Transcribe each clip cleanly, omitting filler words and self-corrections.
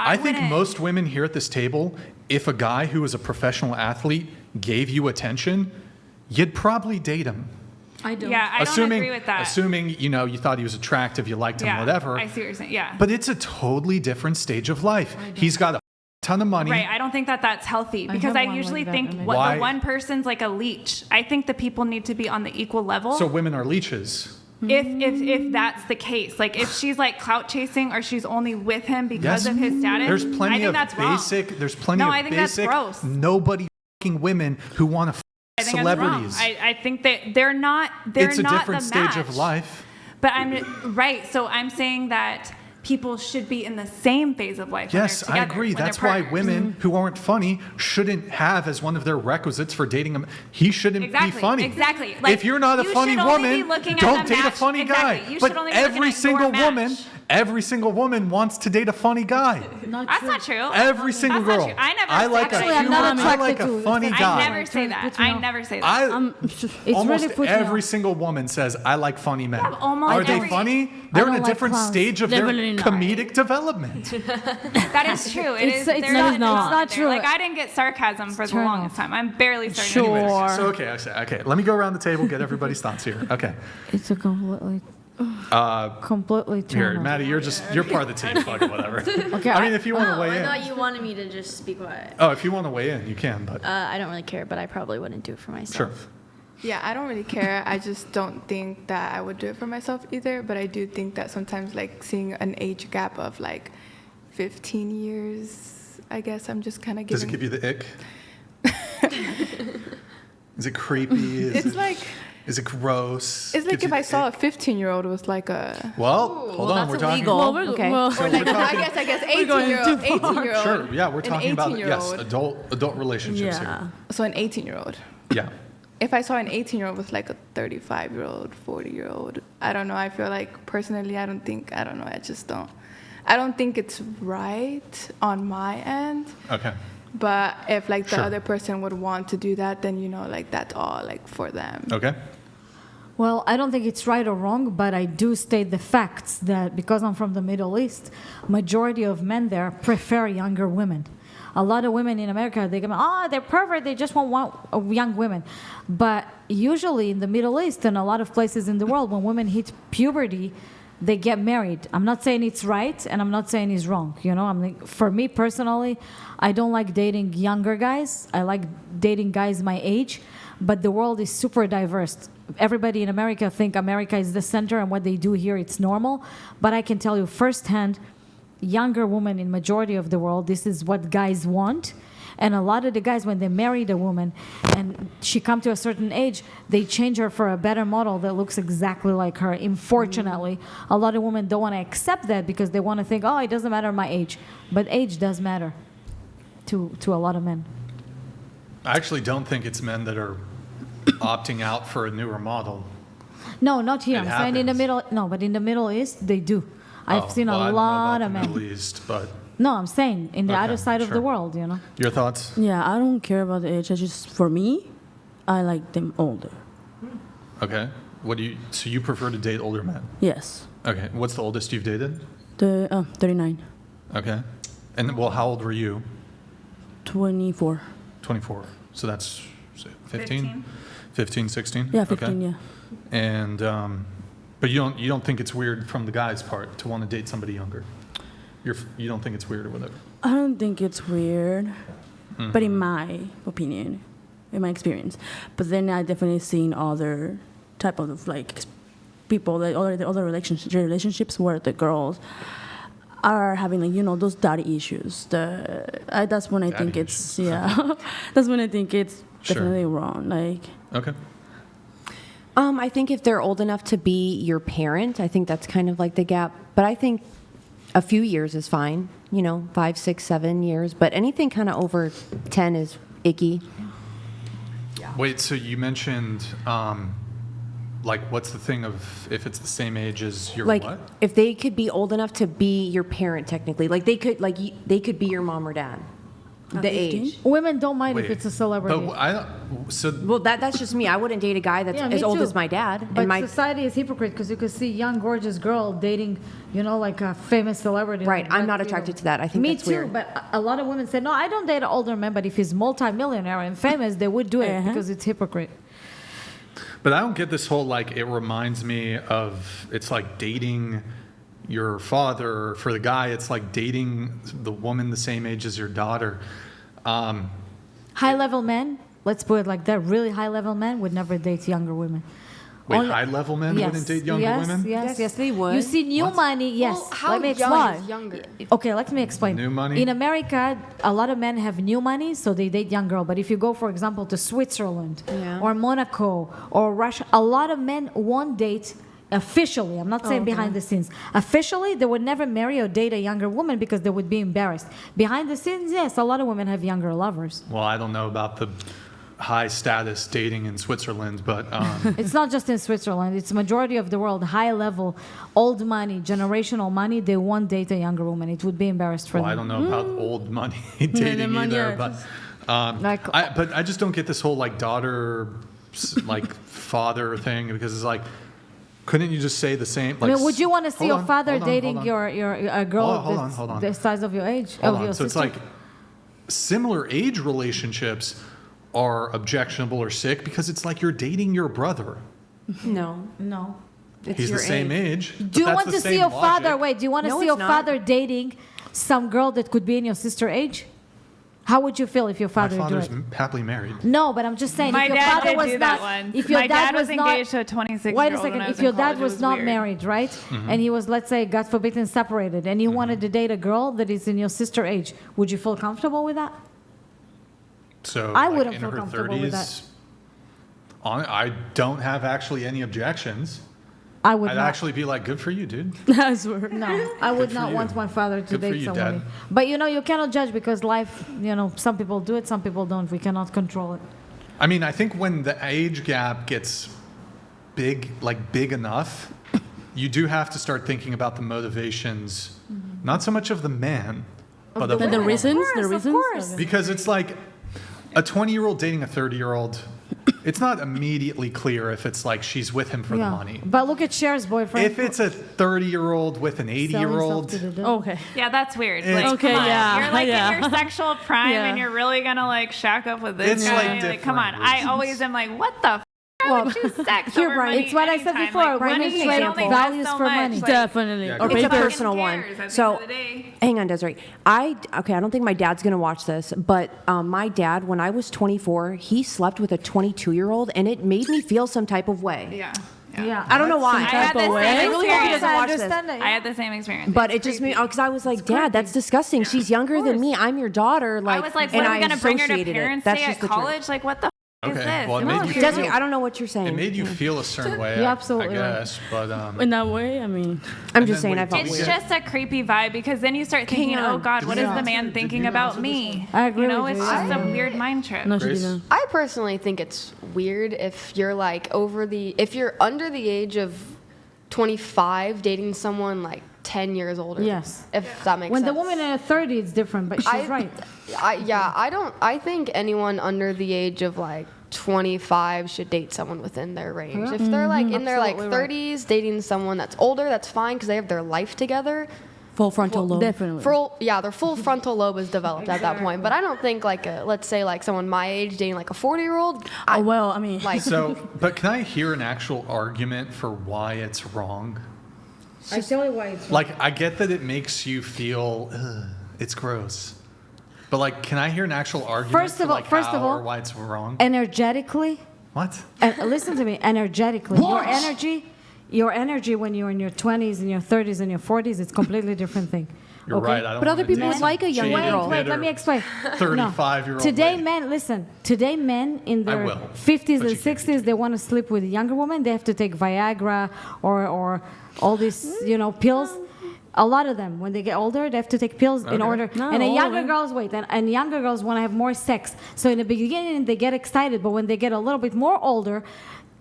I think wouldn't- most women here at this table, if a guy who is a professional athlete gave you attention, you'd probably date him. I don't. Yeah, I don't agree with that. Assuming, you thought he was attractive, you liked him, yeah, whatever. I see what you're saying. Yeah. But it's a totally different stage of life. He's got a ton of money. Right, I don't think that that's healthy because have I one usually like that think in my- what Why? the one person's like a leech. I think the people need to be on the equal level. So women are leeches. If that's the case, like if she's like clout chasing or she's only with him because Yes. of his status, There's I plenty think of that's wrong. basic. There's plenty No, of I think that's basic. gross. Nobody fucking women who want to I think that's wrong. celebrities. I think that they're not. They're It's a not different the stage match. of life. But I'm right. So I'm saying that people should be in the same phase of life. Yes, when I they're together, agree. when they're That's why partners. women who aren't funny shouldn't have as one of their requisites for dating him. He shouldn't Exactly, be funny. exactly. Like, if you're not a you funny should only be woman, looking at don't the date a match. funny guy. Exactly. You But should only be looking every at single your match. woman, every single woman wants to date a funny guy. That's not true. Every single That's not girl. true. I never I said like that. a Actually, I'm not humor. I like attracted a to funny it. guy. I never say that. Good to I know. never say that. It's Almost really put me every off. single woman says, I like funny men. almost Are they every- funny? They're in don't a like different clowns. stage of their Definitely not. comedic development. That is true. It's they're not- it's not there. true. Like I didn't get sarcasm for the Turn longest off. time. I'm barely starting. Sure. Anyways, so okay. Let me go around the table, get everybody's thoughts here. Okay. It's a completely completely Here, turn off. Maddie, you're part of the team. Fuck it, whatever. Okay, I mean, if you want to Oh, weigh I in. thought you wanted me to just be quiet. Oh, if you want to weigh in, you can. But I don't really care, but I probably wouldn't do it for myself. sure. Yeah, I don't really care. I just don't think that I would do it for myself either. But I do think that sometimes, like, seeing an age gap of like 15 years, I guess I'm just kind of Does giving. it give you the ick? Is it creepy? It's like Is it gross? it's like Gives if you I the saw a ick? 15-year-old with like a. Well, hold on. that's We're talking. illegal. Well, we're, Okay. well, So Or like, we're no, I talking. guess going 18-year-old. too far. 18-year-old. Sure. Yeah, we're an talking about yes, 18-year-old. adult relationships yeah. here. So an 18-year-old. Yeah. If I saw an 18-year-old with like a 35-year-old, 40-year-old, I don't know. I feel like personally, I don't know. I just don't. I don't think it's right on my end. Okay. But if like the Sure. other person would want to do that, then like that's all like for them. Okay. Well, I don't think it's right or wrong, but I do state the facts that because I'm from the Middle East, majority of men there prefer younger women. A lot of women in America, they go, they're pervert, they just want young women. But usually in the Middle East and a lot of places in the world, when women hit puberty, they get married. I'm not saying it's right, and I'm not saying it's wrong. I'm like, for me personally, I don't like dating younger guys. I like dating guys my age, but the world is super diverse. Everybody in America think America is the center, and what they do here, it's normal. But I can tell you firsthand, younger women in majority of the world, this is what guys want. And a lot of the guys, when they married a woman and she come to a certain age, they change her for a better model that looks exactly like her. Unfortunately, a lot of women don't want to accept that because they want to think, it doesn't matter my age. But age does matter to a lot of men. I actually don't think it's men that are opting out for a newer model. No, not here. It I'm saying in the happens. middle. No, but in the Middle East, they do. I've seen well, I a don't know lot about of the men. Middle East, but No, I'm saying in the Okay, other side of the sure. world, your thoughts? Yeah, I don't care about the age. I just, for me, I like them older. Okay. So you prefer to date older men? Yes. Okay. What's the oldest you've dated? 39, Okay. And well, how old were you? 24. 24. So that's 15? 15, 16? Yeah, 15, Okay. yeah. And but you don't think it's weird from the guy's part to want to date somebody younger? You don't think it's weird or whatever? I don't think it's weird, but in my opinion, in my experience. But then I definitely seen other type of people, that other relationships where the girls are having those daddy issues. That's when I think Daddy it's that's when I think it's Sure. definitely wrong. Okay. I think if they're old enough to be your parent, I think that's kind of like the gap. But I think a few years is fine, 5, 6, 7 years. But anything kind of over 10 is icky. Wait, so you mentioned what's the thing of if it's the same age as your Like what? if they could be old enough to be your parent technically, like they could be your mom or dad. The age. Women don't mind if Wait, it's a celebrity. But I don't, so Well, that's just me. I wouldn't date a guy that's Yeah, as me old too. as my dad. But And my society is hypocrite because you could see young, gorgeous girl dating, like a famous celebrity. Right, like I'm Brad not Pitt. attracted to that. I think Me that's too, weird. but a lot of women say, no, I don't date an older man, but if he's multimillionaire and famous, they would do it because it's hypocrite. But I don't get this whole like it reminds me of it's like dating your father. For the guy, it's like dating the woman the same age as your daughter. High level men, let's put it like that, really high level men would never date younger women. Wait, Only- high level men wouldn't date younger women? Yes, Yes, they would. You see new money, yes. Well, how let me young explain. is younger? Okay, let me explain. New money? In America, a lot of men have new money, so they date young girl. But if you go, for example, to Switzerland Yeah. or Monaco or Russia, a lot of men won't date officially. I'm not saying behind the scenes. Officially, they would never marry or date a younger woman because they would be embarrassed. Behind the scenes, yes, a lot of women have younger lovers. Well, I don't know about the high status dating in Switzerland, but It's not just in Switzerland. It's majority of the world, high level, old money, generational money. They won't date a younger woman. It would be embarrassed for well, I them. don't know about old money dating money, either. yeah, But Like- I just don't get this whole like daughter, like father thing because it's like, couldn't you just say the same? I Like, mean, would you want to see hold your on, father hold on, dating hold on. your a girl Hold on, that's hold on. the size of your age? Hold of on. your So it's sister? like similar age relationships are objectionable or sick because it's like you're dating your brother. No. No. It's He's the your same age. age. Do you want to see your father? Wait, do you want to No, see it's your not. father dating some girl that could be in your sister age? How would you feel if your My father father's did it? happily married. No, but I'm just saying. My if your dad father did was do not, that once. if your My dad dad was not, engaged to a 26-year-old. wait a second. If your dad was not married, right, Mm-hmm. and he was, let's say, God forbid, separated, and you wanted to date a girl that is in your sister age, would you feel comfortable with that? So I like, wouldn't in feel her comfortable with 30s, I don't have actually any objections. I would I'd not. actually be like, good for you, dude. I swear. No, I would for not you. want my father to Good for date you, somebody. Dad. But you cannot judge because life, some people do it, some people don't. We cannot control it. I mean, I think when the age gap gets big enough, you do have to start thinking about the motivations, not so much of the man, but of The the reasons? The Of reasons? course. Okay. because it's like a 20-year-old dating a 30-year-old. It's not immediately clear if it's like she's with him for the money. But look at Cher's boyfriend. If it's a 30-year-old with an selling himself 80-year-old, to the devil. Okay. Yeah, that's weird. It's- Like, Okay, come on. yeah, You're like yeah. in your sexual prime Yeah. and you're really gonna like shack up with this It's, guy. like, Come on. different I reasons. always am like, what the f? I would choose sex you're over right. money It's what I said anytime. before. Like, Women money trade can only cost values so for much. money. Like, Definitely. Yeah, Or go It's a ahead. paper. fucking personal one. cares at the So, end of the day. hang on, Desiree. I don't think my dad's gonna watch this, but my dad, when I was 24, he slept with a 22-year-old, and it made me feel some type of way. Yeah. Yeah. I don't know why. I had the of way. same I really hope he experience. doesn't watch this. understand it. I had the same experience. But it just made because I was like, Dad, that's disgusting. She's younger than me. I'm your daughter. Like, I was like, and what are we I gonna bring her to associated it. parents' That's day just at the truth. college? Like, what the f- is Okay, this? well, it It made was you weird. Desiree, I don't know what you're saying. it made you feel a certain way. You're absolutely I right. guess, but In that way, I mean, I'm and just then saying I wait, felt did we It's weird. just a creepy vibe because then you start thinking, Hang on. oh God, Did what we is the answer- man did thinking you about answer this me? I agree You know, with it's you. just a weird mind trip. no, she Grace? didn't. I personally think it's weird if you're like if you're under the age of 25 dating someone like 10 years older. Yes. If that makes When sense. the woman in her 30s, it's different, but she's right. I think anyone under the age of like 25 should date someone within their range. If they're like in their like Absolutely 30s dating someone that's older, that's fine because they have their life together. Full frontal lobe. Definitely. Their full frontal lobe is developed at that point. But I don't think like let's say like someone my age dating like a 40-year-old. Oh, well, I mean, Like so, but can I hear an actual argument for why it's wrong? I tell you why it's wrong. Like, I get that it makes you feel, it's gross. But like, can I hear an actual argument First for of all- like first how of all- or why it's wrong? Energetically, What? listen to me, energetically, your energy when you're in your 20s and your 30s and your 40s, it's completely different thing. You're okay? right. I don't But other wanna people date like a some younger jaded, girl. Wait, let me bitter explain. 35-year-old Today, lady. men, listen. Today, men in I their will, 50s but and you can't 60s, they want to sleep with a younger woman. They have to take Viagra or all these, pills. A lot of them, when they get older, they have to take pills in Okay. order. Not And all of younger them. girls and younger girls want to have more sex. So in the beginning, they get excited, but when they get a little bit more older,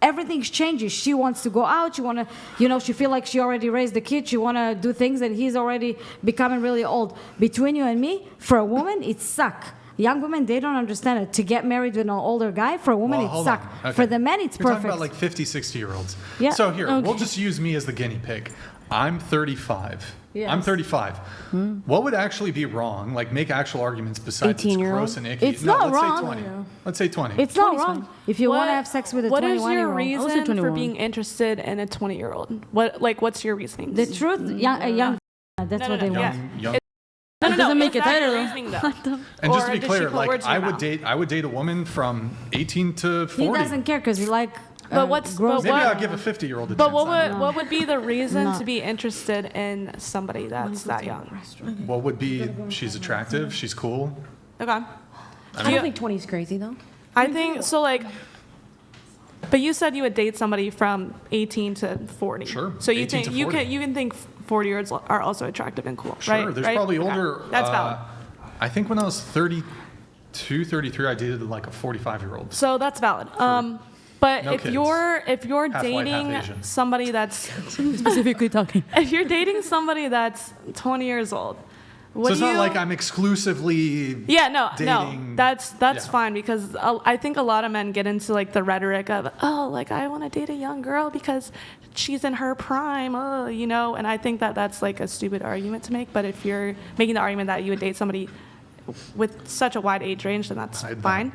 everything changes. She wants to go out. She want to, she feel like she already raised a kid. She want to do things, and he's already becoming really old. Between you and me, for a woman, it suck. Young women, they don't understand it. To get married with an older guy, for a woman, Well, it hold sucks. on. Okay. For the men, it's You're perfect. talking about like 50, 60-year-olds. Yeah. So here, we'll Okay. just use me as the guinea pig. I'm 35. Yes. I'm 35. What would actually be wrong? Like make actual arguments besides it's 18-year-old? gross and icky. It's no, not let's wrong. say 20. Let's say 20. It's not 20 's wrong. fine. If you want to have sex with a What is 21 your year old. I would say reason for 21. being interested in a 20-year-old? What's your reasoning? The truth, a young, that's No, what they no, want. young. no, It doesn't make is it that your tighter, though. reasoning, though? And just Or to be did she clear, put like words in your mouth? I would date a woman from 18 to 40. He doesn't care because he like. But what's- gross but Maybe what- I'll give a 50-year-old a But chance. what I don't would know. what would be the reason No. to be interested in somebody that's that young? What would be? She's attractive. She's cool. Okay. I don't think 20 is crazy though. I think so. Like, but you said you would date somebody from 18 to 40. Sure, So you 18 think to you 40. can think 40-year-olds are also attractive and cool, Sure. right? There's Right? probably Okay. older. That's valid. I think when I was 32, 33, I dated like a 45-year-old. So that's valid. But No if kids. you're Half white, half dating Asian. somebody that's Specifically talking. if you're dating somebody that's 20 years old, what So it's do not you, like I'm exclusively. Yeah, no, dating- that's yeah. fine because I think a lot of men get into like the rhetoric of, oh, like I want to date a young girl because she's in her prime, you know, and I think that that's like a stupid argument to make. But if you're making the argument that you would date somebody with such a wide age range, then that's Hide that. fine.